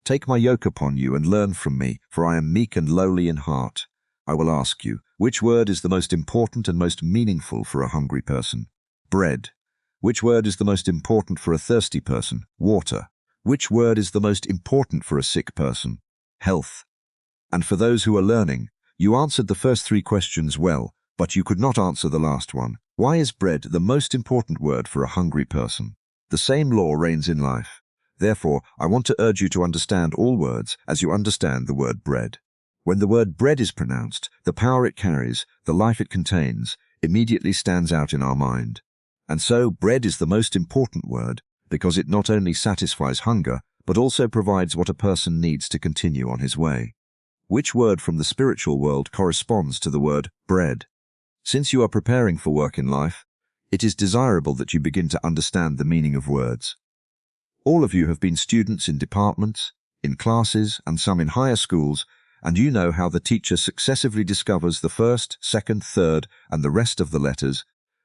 Take my yoke upon you and learn from me, for I am meek and lowly in heart. I will ask you, which word is the most important and most meaningful for a hungry person? Bread. Which word is the most important for a thirsty person? Water. Which word is the most important for a sick person? Health. And for those who are learning, you answered the first 3 questions well, but you could not answer the last one. Why is bread the most important word for a hungry person? The same law reigns in life. Therefore, I want to urge you to understand all words as you understand the word bread. When the word bread is pronounced, the power it carries, the life it contains, immediately stands out in our mind. And so, bread is the most important word because it not only satisfies hunger, but also provides what a person needs to continue on his way. Which word from the spiritual world corresponds to the word bread? Since you are preparing for work in life, it is desirable that you begin to understand the meaning of words. All of you have been students in departments, in classes, and some in higher schools, and you know how the teacher successively discovers the first, second, third, and the rest of the letters,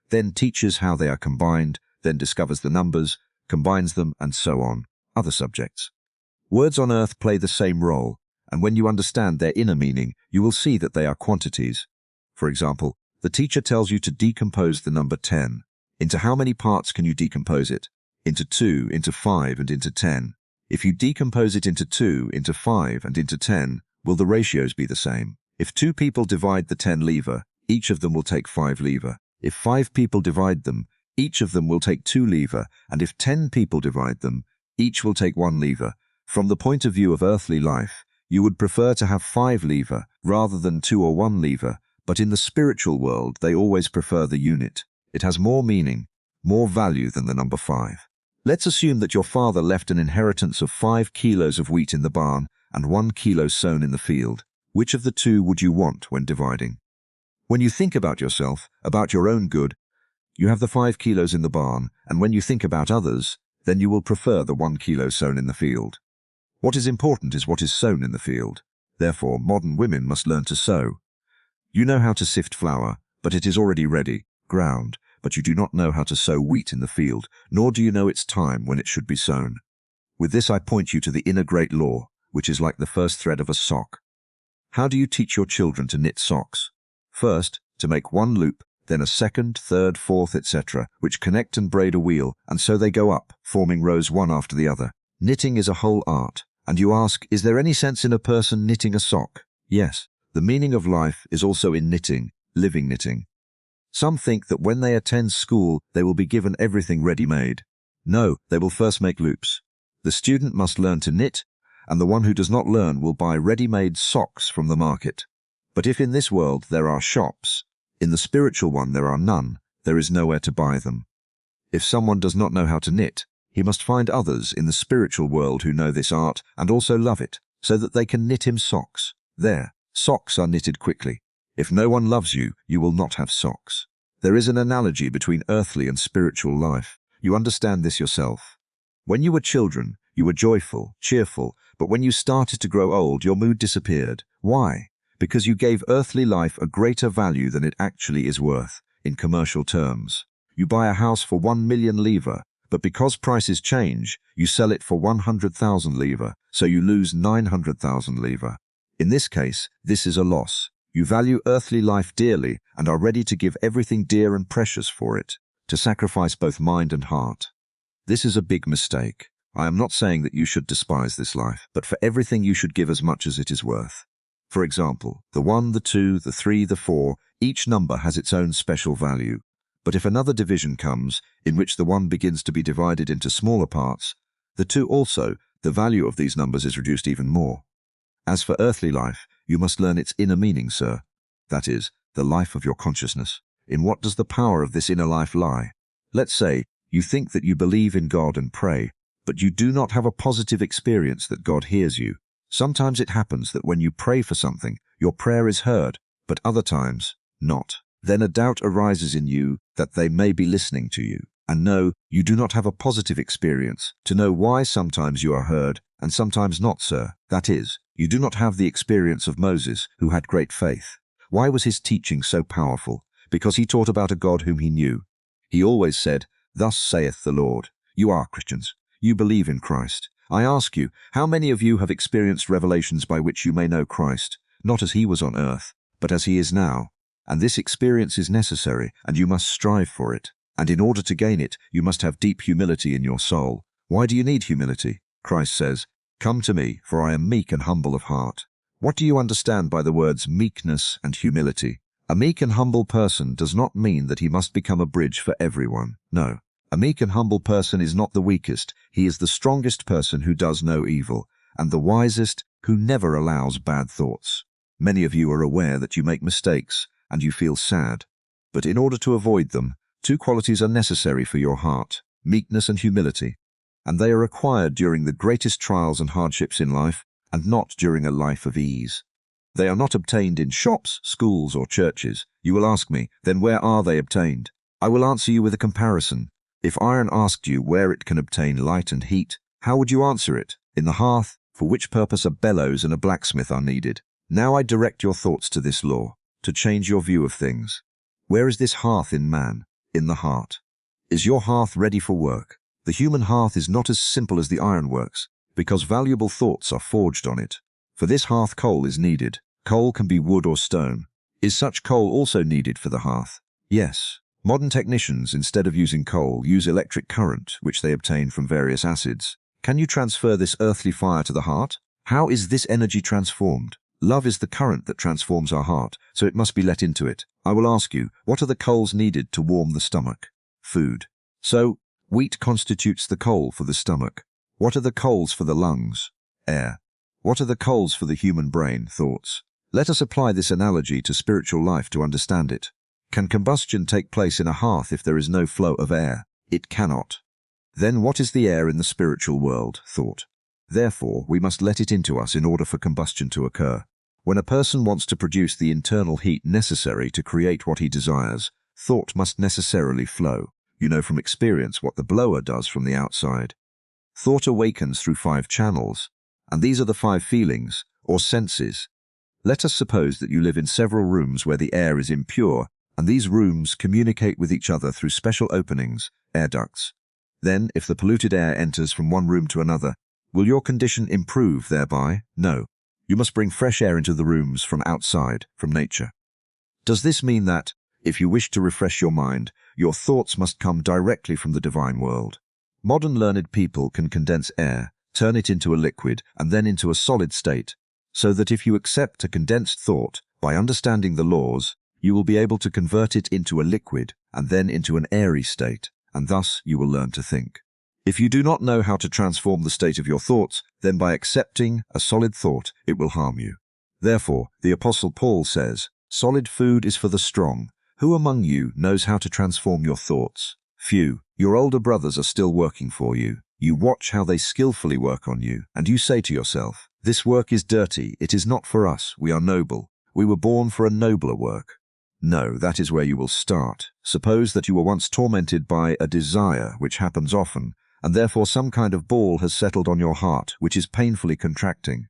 then teaches how they are combined, then discovers the numbers, combines them, and so on. Other subjects. Words on earth play the same role, and when you understand their inner meaning, you will see that they are quantities. For example, the teacher tells you to decompose the number 10. Into how many parts can you decompose it? Into 2, into 5, and into 10. If you decompose it into 2, into 5, and into 10, will the ratios be the same? If 2 people divide the 10 lever, each of them will take 5 lever. If 5 people divide them, each of them will take 2 lever, and if 10 people divide them, each will take 1 lever. From the point of view of earthly life, you would prefer to have 5 lever rather than 2 or 1 lever, but in the spiritual world they always prefer the unit. It has more meaning, more value than the number 5. Let's assume that your father left an inheritance of 5 kilos of wheat in the barn and 1 kilo sown in the field. Which of the 2 would you want when dividing? When you think about yourself, about your own good, you have the 5 kilos in the barn, and when you think about others, then you will prefer the 1 kilo sown in the field. What is important is what is sown in the field. Therefore, modern women must learn to sow. You know how to sift flour, but it is already ready, ground, but you do not know how to sow wheat in the field, nor do you know its time when it should be sown. With this I point you to the inner great law, which is like the first thread of a sock. How do you teach your children to knit socks? First, to make 1 loop, then a second, third, fourth, etc., which connect and braid a wheel, and so they go up, forming rows one after the other. Knitting is a whole art, and you ask, is there any sense in a person knitting a sock? Yes. The meaning of life is also in knitting, living knitting. Some think that when they attend school, they will be given everything ready-made. No, they will first make loops. The student must learn to knit, and the one who does not learn will buy ready-made socks from the market. But if in this world there are shops, in the spiritual one there are none, there is nowhere to buy them. If someone does not know how to knit, he must find others in the spiritual world who know this art and also love it, so that they can knit him socks. There. Socks are knitted quickly. If no one loves you, you will not have socks. There is an analogy between earthly and spiritual life. You understand this yourself. When you were children, you were joyful, cheerful, but when you started to grow old, your mood disappeared. Why? Because you gave earthly life a greater value than it actually is worth, in commercial terms. You buy a house for 1 million lever, but because prices change, you sell it for 100,000 lever, so you lose 900,000 lever. In this case, this is a loss. You value earthly life dearly and are ready to give everything dear and precious for it, to sacrifice both mind and heart. This is a big mistake. I am not saying that you should despise this life, but for everything you should give as much as it is worth. For example, the 1, the 2, the 3, the 4, each number has its own special value. But if another division comes, in which the 1 begins to be divided into smaller parts, the 2 also, the value of these numbers is reduced even more. As for earthly life, you must learn its inner meaning, sir. That is, the life of your consciousness. In what does the power of this inner life lie? Let's say you think that you believe in God and pray, but you do not have a positive experience that God hears you. Sometimes it happens that when you pray for something, your prayer is heard, but other times, not. Then a doubt arises in you that they may be listening to you. And no, you do not have a positive experience to know why sometimes you are heard and sometimes not, sir. That is, you do not have the experience of Moses, who had great faith. Why was his teaching so powerful? Because he taught about a God whom he knew. He always said, "Thus saith the Lord." You are Christians. You believe in Christ. I ask you, how many of you have experienced revelations by which you may know Christ, not as he was on earth, but as he is now? And this experience is necessary, and you must strive for it. And in order to gain it, you must have deep humility in your soul. Why do you need humility? Christ says, "Come to me, for I am meek and humble of heart." What do you understand by the words meekness and humility? A meek and humble person does not mean that he must become a bridge for everyone. No. A meek and humble person is not the weakest. He is the strongest person who does no evil, and the wisest who never allows bad thoughts. Many of you are aware that you make mistakes, and you feel sad. But in order to avoid them, two qualities are necessary for your heart: meekness and humility. And they are acquired during the greatest trials and hardships in life, and not during a life of ease. They are not obtained in shops, schools, or churches. You will ask me, then where are they obtained? I will answer you with a comparison. If iron asked you where it can obtain light and heat, how would you answer it? In the hearth, for which purpose a bellows and a blacksmith are needed. Now I direct your thoughts to this law, to change your view of things. Where is this hearth in man? In the heart. Is your hearth ready for work? The human hearth is not as simple as the ironworks, because valuable thoughts are forged on it. For this hearth coal is needed. Coal can be wood or stone. Is such coal also needed for the hearth? Yes. Modern technicians, instead of using coal, use electric current, which they obtain from various acids. Can you transfer this earthly fire to the heart? How is this energy transformed? Love is the current that transforms our heart, so it must be let into it. I will ask you, what are the coals needed to warm the stomach? Food. So, wheat constitutes the coal for the stomach. What are the coals for the lungs? Air. What are the coals for the human brain? Thoughts. Let us apply this analogy to spiritual life to understand it. Can combustion take place in a hearth if there is no flow of air? It cannot. Then what is the air in the spiritual world? Thought. Therefore, we must let it into us in order for combustion to occur. When a person wants to produce the internal heat necessary to create what he desires, thought must necessarily flow. You know from experience what the blower does from the outside. Thought awakens through 5 channels, and these are the 5 feelings, or senses. Let us suppose that you live in several rooms where the air is impure, and these rooms communicate with each other through special openings, air ducts. Then, if the polluted air enters from one room to another, will your condition improve thereby? No. You must bring fresh air into the rooms from outside, from nature. Does this mean that, if you wish to refresh your mind, your thoughts must come directly from the divine world? Modern learned people can condense air, turn it into a liquid, and then into a solid state, so that if you accept a condensed thought, by understanding the laws, you will be able to convert it into a liquid, and then into an airy state, and thus you will learn to think. If you do not know how to transform the state of your thoughts, then by accepting a solid thought, it will harm you. Therefore, the Apostle Paul says, "Solid food is for the strong. Who among you knows how to transform your thoughts? Few. Your older brothers are still working for you. You watch how they skillfully work on you, and you say to yourself, 'This work is dirty, it is not for us, we are noble. We were born for a nobler work.' No, that is where you will start. Suppose that you were once tormented by a desire, which happens often, and therefore some kind of ball has settled on your heart, which is painfully contracting.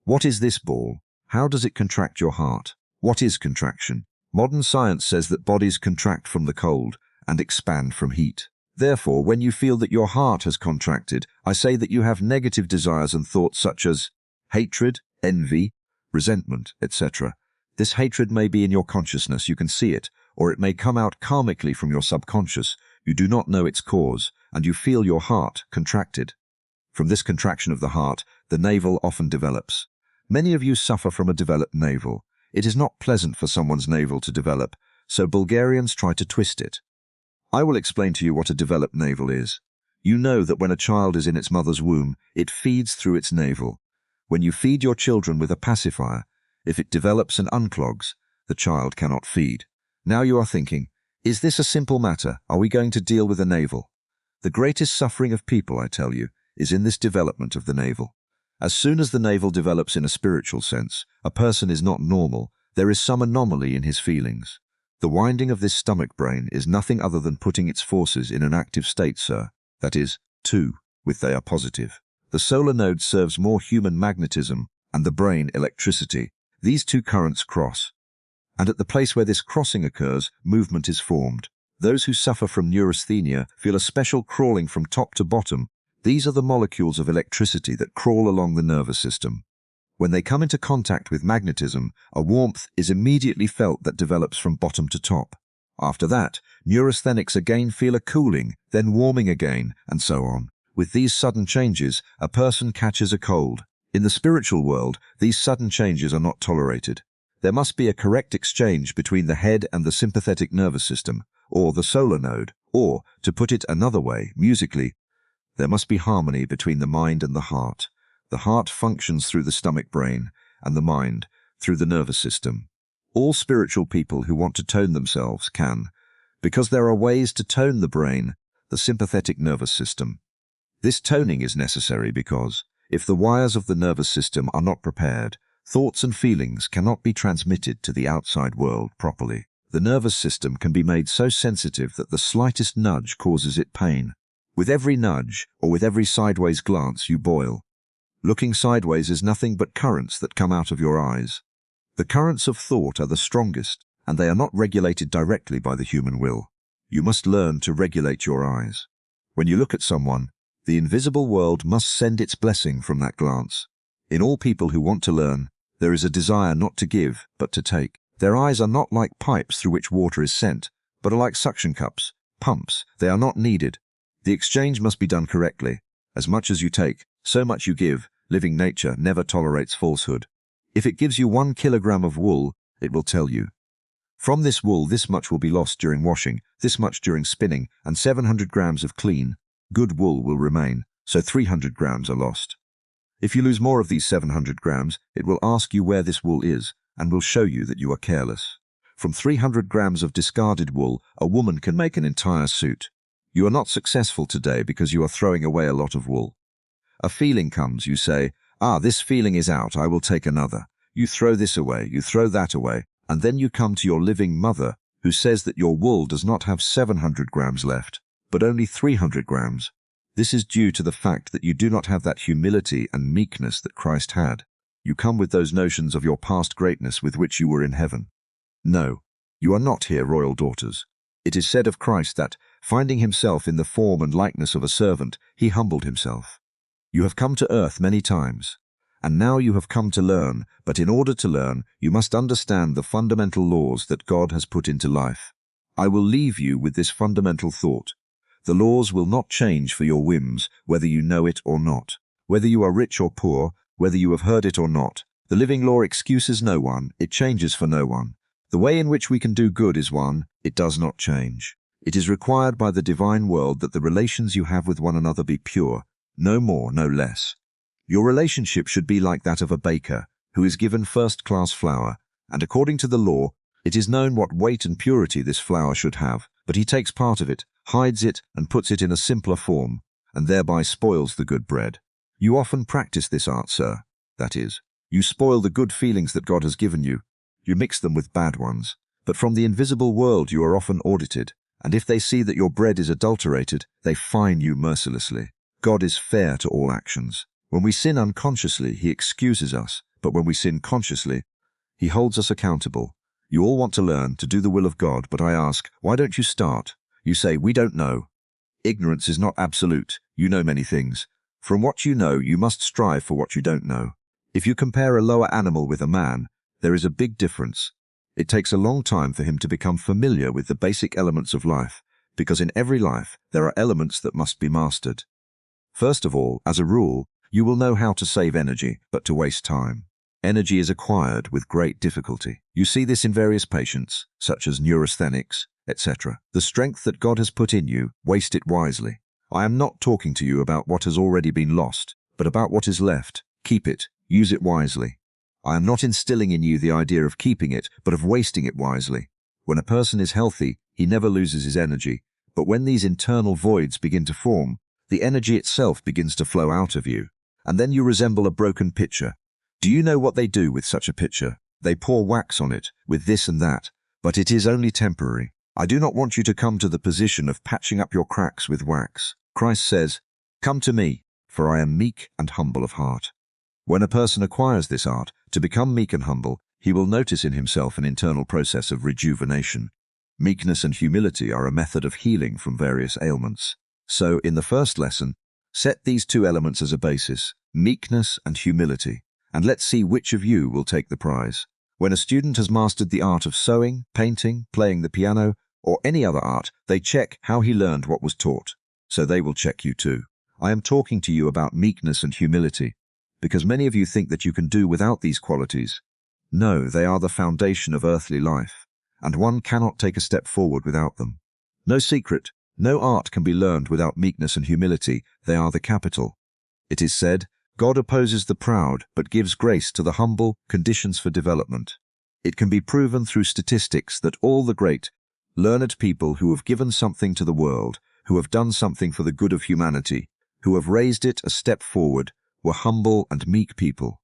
What is this ball? How does it contract your heart? What is contraction? Modern science says that bodies contract from the cold and expand from heat. Therefore, when you feel that your heart has contracted, I say that you have negative desires and thoughts such as hatred, envy, resentment, etc. This hatred may be in your consciousness, you can see it, or it may come out karmically from your subconscious. You do not know its cause, and you feel your heart contracted. From this contraction of the heart, the navel often develops. Many of you suffer from a developed navel. It is not pleasant for someone's navel to develop, so Bulgarians try to twist it. I will explain to you what a developed navel is. You know that when a child is in its mother's womb, it feeds through its navel. When you feed your children with a pacifier, if it develops and unclogs, the child cannot feed. Now you are thinking, is this a simple matter? Are we going to deal with the navel? The greatest suffering of people, I tell you, is in this development of the navel. As soon as the navel develops in a spiritual sense, a person is not normal, there is some anomaly in his feelings. The winding of this stomach brain is nothing other than putting its forces in an active state, sir. That is, 2, with they are positive. The solar node serves more human magnetism, and the brain electricity. These 2 currents cross. And at the place where this crossing occurs, movement is formed. Those who suffer from neurasthenia feel a special crawling from top to bottom, These are the molecules of electricity that crawl along the nervous system. When they come into contact with magnetism, a warmth is immediately felt that develops from bottom to top. After that, neurasthenics again feel a cooling, then warming again, and so on. With these sudden changes, a person catches a cold. In the spiritual world, these sudden changes are not tolerated. There must be a correct exchange between the head and the sympathetic nervous system, or the solar node, or, to put it another way, musically, there must be harmony between the mind and the heart. The heart functions through the stomach-brain, and the mind through the nervous system. All spiritual people who want to tone themselves can, because there are ways to tone the brain, the sympathetic nervous system. This toning is necessary because, if the wires of the nervous system are not prepared, thoughts and feelings cannot be transmitted to the outside world properly. The nervous system can be made so sensitive that the slightest nudge causes it pain. With every nudge, or with every sideways glance, you boil. Looking sideways is nothing but currents that come out of your eyes. The currents of thought are the strongest, and they are not regulated directly by the human will. You must learn to regulate your eyes. When you look at someone, the invisible world must send its blessing from that glance. In all people who want to learn, there is a desire not to give, but to take. Their eyes are not like pipes through which water is sent, but are like suction cups, pumps. They are not needed. The exchange must be done correctly. As much as you take, so much you give. Living nature never tolerates falsehood. If it gives you 1 kilogram of wool, it will tell you. From this wool, this much will be lost during washing, this much during spinning, and 700 grams of clean, good wool will remain, so 300 grams are lost. If you lose more of these 700 grams, it will ask you where this wool is, and will show you that you are careless. From 300 grams of discarded wool, a woman can make an entire suit. You are not successful today because you are throwing away a lot of wool. A feeling comes, you say, this feeling is out, I will take another. You throw this away, you throw that away, and then you come to your living mother, who says that your wool does not have 700 grams left, but only 300 grams. This is due to the fact that you do not have that humility and meekness that Christ had. You come with those notions of your past greatness with which you were in heaven. No, you are not here royal daughters. It is said of Christ that, finding himself in the form and likeness of a servant, he humbled himself. You have come to earth many times, and now you have come to learn, but in order to learn, you must understand the fundamental laws that God has put into life. I will leave you with this fundamental thought. The laws will not change for your whims, whether you know it or not. Whether you are rich or poor, whether you have heard it or not. The living law excuses no one, it changes for no one. The way in which we can do good is one, it does not change. It is required by the divine world that the relations you have with one another be pure, no more, no less. Your relationship should be like that of a baker, who is given first-class flour, and according to the law, it is known what weight and purity this flour should have, but he takes part of it, hides it, and puts it in a simpler form, and thereby spoils the good bread. You often practice this art, sir. That is, you spoil the good feelings that God has given you. You mix them with bad ones. But from the invisible world you are often audited, and if they see that your bread is adulterated, they fine you mercilessly. God is fair to all actions. When we sin unconsciously, he excuses us, but when we sin consciously, he holds us accountable. You all want to learn to do the will of God, but I ask, why don't you start? You say, we don't know. Ignorance is not absolute. You know many things. From what you know, you must strive for what you don't know. If you compare a lower animal with a man, there is a big difference. It takes a long time for him to become familiar with the basic elements of life, because in every life there are elements that must be mastered. First of all, as a rule, you will know how to save energy, but to waste time. Energy is acquired with great difficulty. You see this in various patients, such as neurasthenics, etc. The strength that God has put in you, waste it wisely. I am not talking to you about what has already been lost, but about what is left. Keep it, use it wisely. I am not instilling in you the idea of keeping it, but of wasting it wisely. When a person is healthy, he never loses his energy, but when these internal voids begin to form, the energy itself begins to flow out of you, and then you resemble a broken pitcher. Do you know what they do with such a pitcher? They pour wax on it, with this and that, but it is only temporary. I do not want you to come to the position of patching up your cracks with wax. Christ says, "Come to me, for I am meek and humble of heart." When a person acquires this art, to become meek and humble, he will notice in himself an internal process of rejuvenation. Meekness and humility are a method of healing from various ailments. So, in the first lesson, Set these two elements as a basis, meekness and humility, and let's see which of you will take the prize. When a student has mastered the art of sewing, painting, playing the piano, or any other art, they check how he learned what was taught. So they will check you too. I am talking to you about meekness and humility, because many of you think that you can do without these qualities. No, they are the foundation of earthly life, and one cannot take a step forward without them. No secret, no art can be learned without meekness and humility. They are the capital. It is said, God opposes the proud, but gives grace to the humble. Conditions for development. It can be proven through statistics that all the great, learned people who have given something to the world, who have done something for the good of humanity, who have raised it a step forward, were humble and meek people.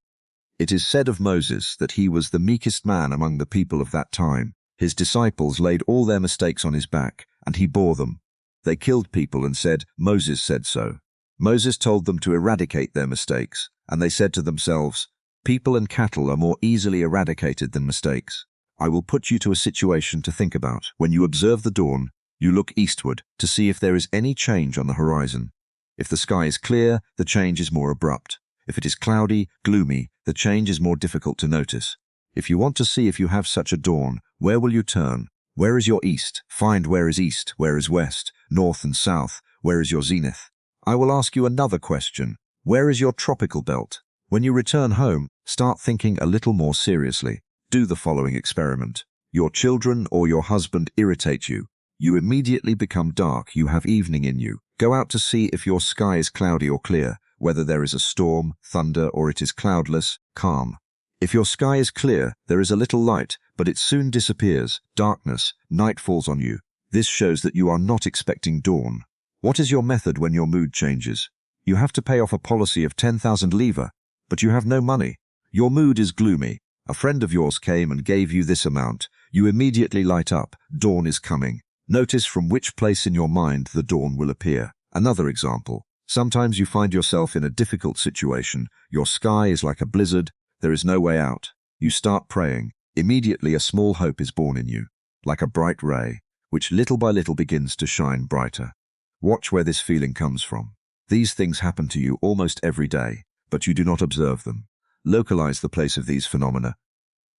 It is said of Moses that he was the meekest man among the people of that time. His disciples laid all their mistakes on his back, and he bore them. They killed people and said, Moses said so. Moses told them to eradicate their mistakes, and they said to themselves, people and cattle are more easily eradicated than mistakes. I will put you to a situation to think about. When you observe the dawn, you look eastward to see if there is any change on the horizon. If the sky is clear, the change is more abrupt. If it is cloudy, gloomy, the change is more difficult to notice. If you want to see if you have such a dawn, where will you turn? Where is your east? Find where is east, where is west, north and south, where is your zenith? I will ask you another question. Where is your tropical belt? When you return home, start thinking a little more seriously. Do the following experiment. Your children or your husband irritate you. You immediately become dark, you have evening in you. Go out to see if your sky is cloudy or clear, whether there is a storm, thunder, or it is cloudless, calm. If your sky is clear, there is a little light, but it soon disappears, darkness, night falls on you. This shows that you are not expecting dawn. What is your method when your mood changes? You have to pay off a policy of 10,000 livres, but you have no money. Your mood is gloomy. A friend of yours came and gave you this amount. You immediately light up. Dawn is coming. Notice from which place in your mind the dawn will appear. Another example. Sometimes you find yourself in a difficult situation. Your sky is like a blizzard. There is no way out. You start praying. Immediately a small hope is born in you, like a bright ray, which little by little begins to shine brighter. Watch where this feeling comes from. These things happen to you almost every day, but you do not observe them. Localize the place of these phenomena.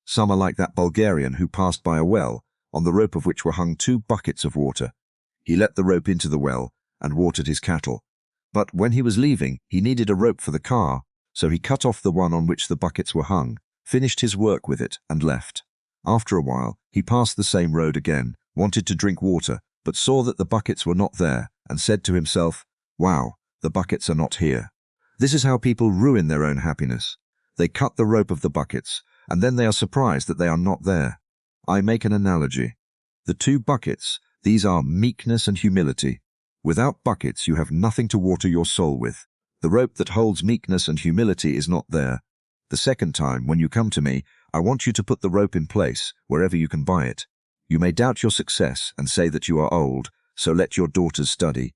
Some are like that Bulgarian who passed by a well, on the rope of which were hung 2 buckets of water. He let the rope into the well and watered his cattle. But when he was leaving, he needed a rope for the car, so he cut off the one on which the buckets were hung, finished his work with it, and left. After a while, he passed the same road again, wanted to drink water, but saw that the buckets were not there, and said to himself, wow, the buckets are not here. This is how people ruin their own happiness. They cut the rope of the buckets, and then they are surprised that they are not there. I make an analogy. The 2 buckets, these are meekness and humility. Without buckets, you have nothing to water your soul with. The rope that holds meekness and humility is not there. The second time, when you come to me, I want you to put the rope in place, wherever you can buy it. You may doubt your success and say that you are old, so let your daughters study.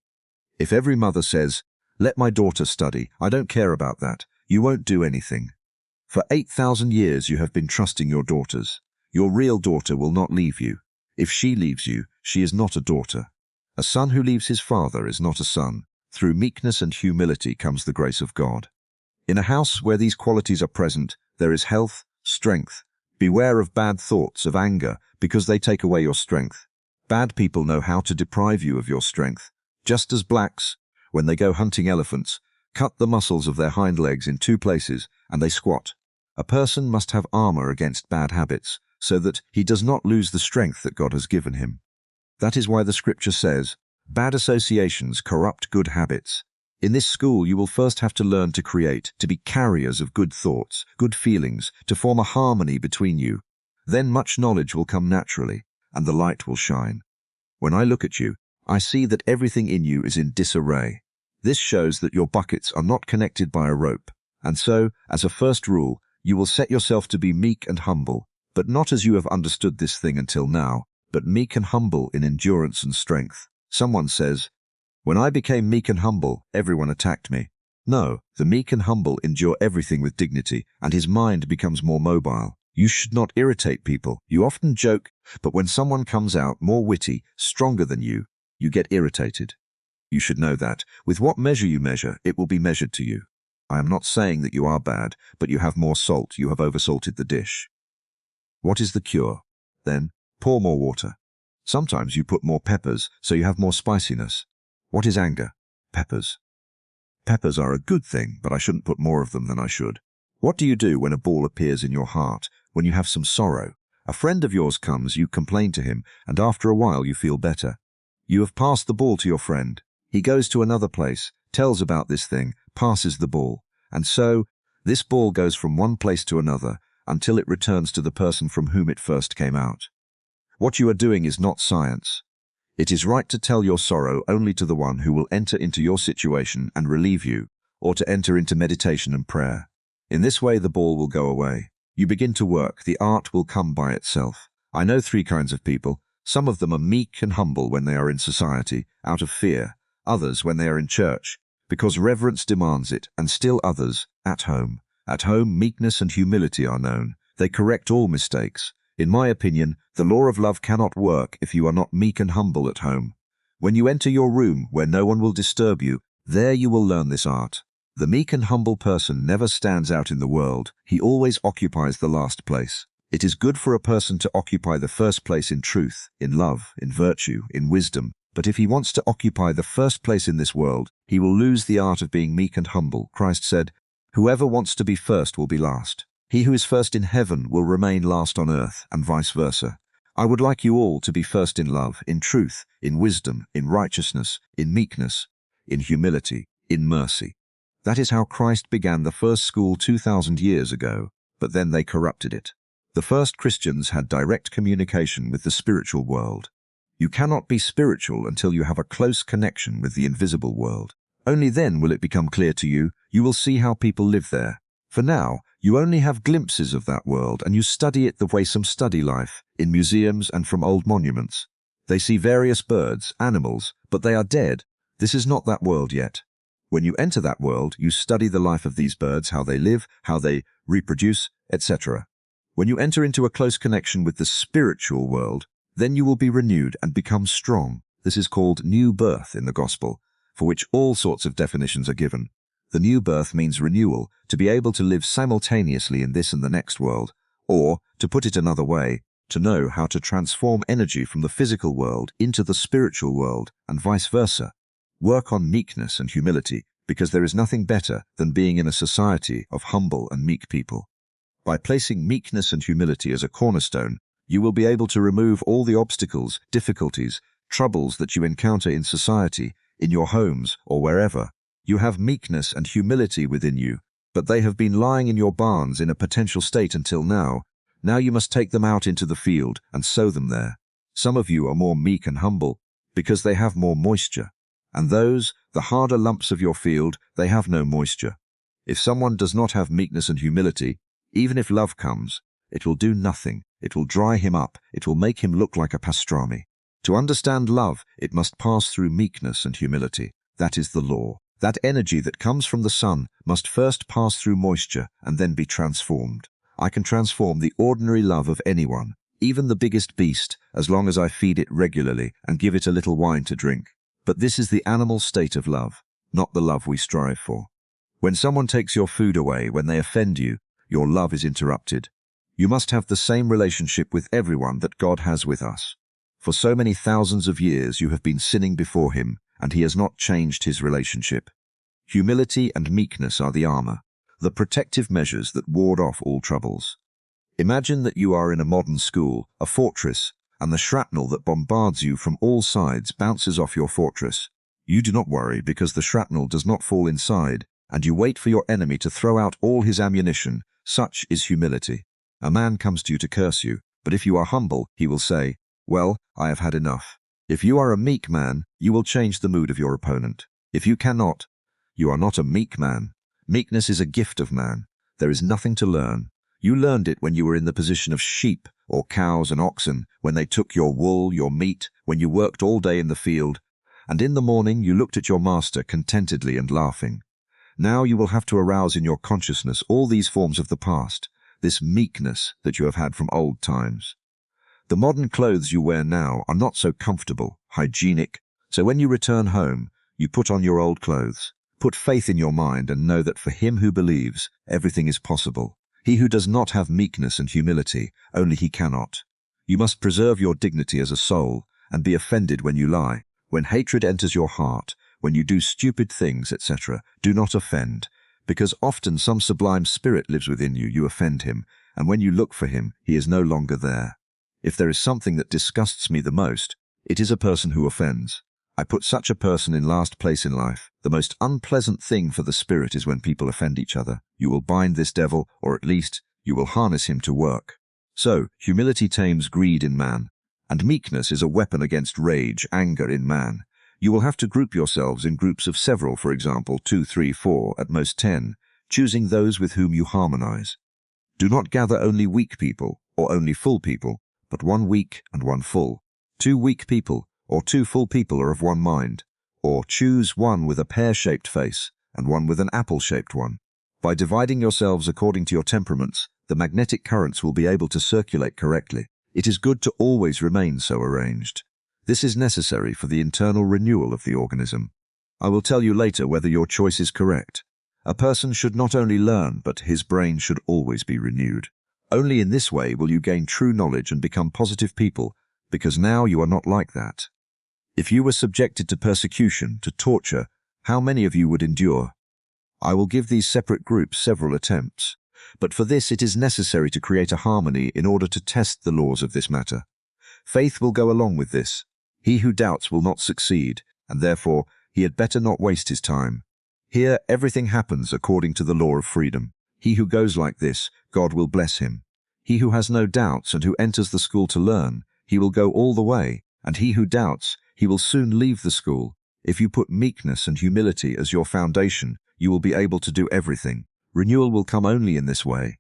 If every mother says, let my daughter study, I don't care about that, you won't do anything. For 8,000 years you have been trusting your daughters. Your real daughter will not leave you. If she leaves you, she is not a daughter. A son who leaves his father is not a son. Through meekness and humility comes the grace of God. In a house where these qualities are present, there is health, strength. Beware of bad thoughts, of anger, because they take away your strength. Bad people know how to deprive you of your strength. Just as blacks, when they go hunting elephants, cut the muscles of their hind legs in 2 places, and they squat. A person must have armor against bad habits, so that he does not lose the strength that God has given him. That is why the scripture says, bad associations corrupt good habits. In this school you will first have to learn to create, to be carriers of good thoughts, good feelings, to form a harmony between you. Then much knowledge will come naturally, and the light will shine. When I look at you, I see that everything in you is in disarray. This shows that your buckets are not connected by a rope, and so, as a first rule, you will set yourself to be meek and humble, but not as you have understood this thing until now, but meek and humble in endurance and strength. Someone says, when I became meek and humble, everyone attacked me. No, the meek and humble endure everything with dignity, and his mind becomes more mobile. You should not irritate people. You often joke, but when someone comes out more witty, stronger than you get irritated. You should know that. With what measure you measure, it will be measured to you. I am not saying that you are bad, but you have more salt, you have oversalted the dish. What is the cure? Then, pour more water. Sometimes you put more peppers, so you have more spiciness. What is anger? Peppers. Peppers are a good thing, but I shouldn't put more of them than I should. What do you do when a ball appears in your heart, when you have some sorrow? A friend of yours comes, you complain to him, and after a while you feel better. You have passed the ball to your friend. He goes to another place, tells about this thing, passes the ball. And so, this ball goes from one place to another until it returns to the person from whom it first came out. What you are doing is not science. It is right to tell your sorrow only to the one who will enter into your situation and relieve you, or to enter into meditation and prayer. In this way the ball will go away. You begin to work, the art will come by itself. I know 3 kinds of people. Some of them are meek and humble when they are in society, out of fear. Others when they are in church, because reverence demands it, and still others, at home. At home, meekness and humility are known. They correct all mistakes. In my opinion, the law of love cannot work if you are not meek and humble at home. When you enter your room where no one will disturb you, there you will learn this art. The meek and humble person never stands out in the world. He always occupies the last place. It is good for a person to occupy the first place in truth, in love, in virtue, in wisdom. But if he wants to occupy the first place in this world, he will lose the art of being meek and humble. Christ said, "Whoever wants to be first will be last. He who is first in heaven will remain last on earth, and vice versa." I would like you all to be first in love, in truth, in wisdom, in righteousness, in meekness, in humility, in mercy. That is how Christ began the first school 2,000 years ago, but then they corrupted it. The first Christians had direct communication with the spiritual world. You cannot be spiritual until you have a close connection with the invisible world. Only then will it become clear to you. You will see how people live there. For now, you only have glimpses of that world, and you study it the way some study life, in museums and from old monuments. They see various birds, animals, but they are dead. This is not that world yet. When you enter that world, you study the life of these birds, how they live, how they reproduce, etc. When you enter into a close connection with the spiritual world, then you will be renewed and become strong. This is called new birth in the gospel, for which all sorts of definitions are given. The new birth means renewal, to be able to live simultaneously in this and the next world, or, to put it another way, to know how to transform energy from the physical world into the spiritual world, and vice versa. Work on meekness and humility, because there is nothing better than being in a society of humble and meek people. By placing meekness and humility as a cornerstone, you will be able to remove all the obstacles, difficulties, troubles that you encounter in society, in your homes, or wherever. You have meekness and humility within you, but they have been lying in your barns in a potential state until now. Now you must take them out into the field and sow them there. Some of you are more meek and humble because they have more moisture, and those, the harder lumps of your field, they have no moisture. If someone does not have meekness and humility, even if love comes, it will do nothing. It will dry him up. It will make him look like a pastrami. To understand love, it must pass through meekness and humility. That is the law. That energy that comes from the sun must first pass through moisture and then be transformed. I can transform the ordinary love of anyone, even the biggest beast, as long as I feed it regularly and give it a little wine to drink. But this is the animal state of love, not the love we strive for. When someone takes your food away, when they offend you, your love is interrupted. You must have the same relationship with everyone that God has with us. For so many thousands of years you have been sinning before him, and he has not changed his relationship. Humility and meekness are the armor, the protective measures that ward off all troubles. Imagine that you are in a modern school, a fortress, and the shrapnel that bombards you from all sides bounces off your fortress. You do not worry because the shrapnel does not fall inside, and you wait for your enemy to throw out all his ammunition. Such is humility. A man comes to you to curse you, but if you are humble, he will say, "Well, I have had enough." If you are a meek man, you will change the mood of your opponent. If you cannot, you are not a meek man. Meekness is a gift of man. There is nothing to learn. You learned it when you were in the position of sheep or cows and oxen, when they took your wool, your meat, when you worked all day in the field, and in the morning you looked at your master contentedly and laughing. Now you will have to arouse in your consciousness all these forms of the past, this meekness that you have had from old times. The modern clothes you wear now are not so comfortable, hygienic, so when you return home, You put on your old clothes. Put faith in your mind and know that for him who believes, everything is possible. He who does not have meekness and humility, only he cannot. You must preserve your dignity as a soul and be offended when you lie. When hatred enters your heart, when you do stupid things, etc., do not offend, because often some sublime spirit lives within you. You offend him, and when you look for him, he is no longer there. If there is something that disgusts me the most, it is a person who offends. I put such a person in last place in life. The most unpleasant thing for the spirit is when people offend each other. You will bind this devil, or at least, you will harness him to work. So, humility tames greed in man, and meekness is a weapon against rage, anger in man. You will have to group yourselves in groups of several, for example, 2, 3, 4, at most 10, choosing those with whom you harmonize. Do not gather only weak people, or only full people, but one weak and one full. 2 weak people, or 2 full people are of one mind, or choose one with a pear-shaped face and one with an apple-shaped one. By dividing yourselves according to your temperaments, the magnetic currents will be able to circulate correctly. It is good to always remain so arranged. This is necessary for the internal renewal of the organism. I will tell you later whether your choice is correct. A person should not only learn, but his brain should always be renewed. Only in this way will you gain true knowledge and become positive people, because now you are not like that. If you were subjected to persecution, to torture, how many of you would endure? I will give these separate groups several attempts, but for this it is necessary to create a harmony in order to test the laws of this matter. Faith will go along with this. He who doubts will not succeed, and therefore he had better not waste his time. Here everything happens according to the law of freedom. He who goes like this, God will bless him. He who has no doubts and who enters the school to learn, he will go all the way, and he who doubts, he will soon leave the school. If you put meekness and humility as your foundation, you will be able to do everything. Renewal will come only in this way.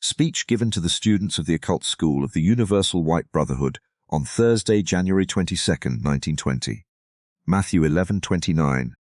Speech given to the students of the Occult School of the Universal White Brotherhood on Thursday, January 22, 1920. Matthew 11:29.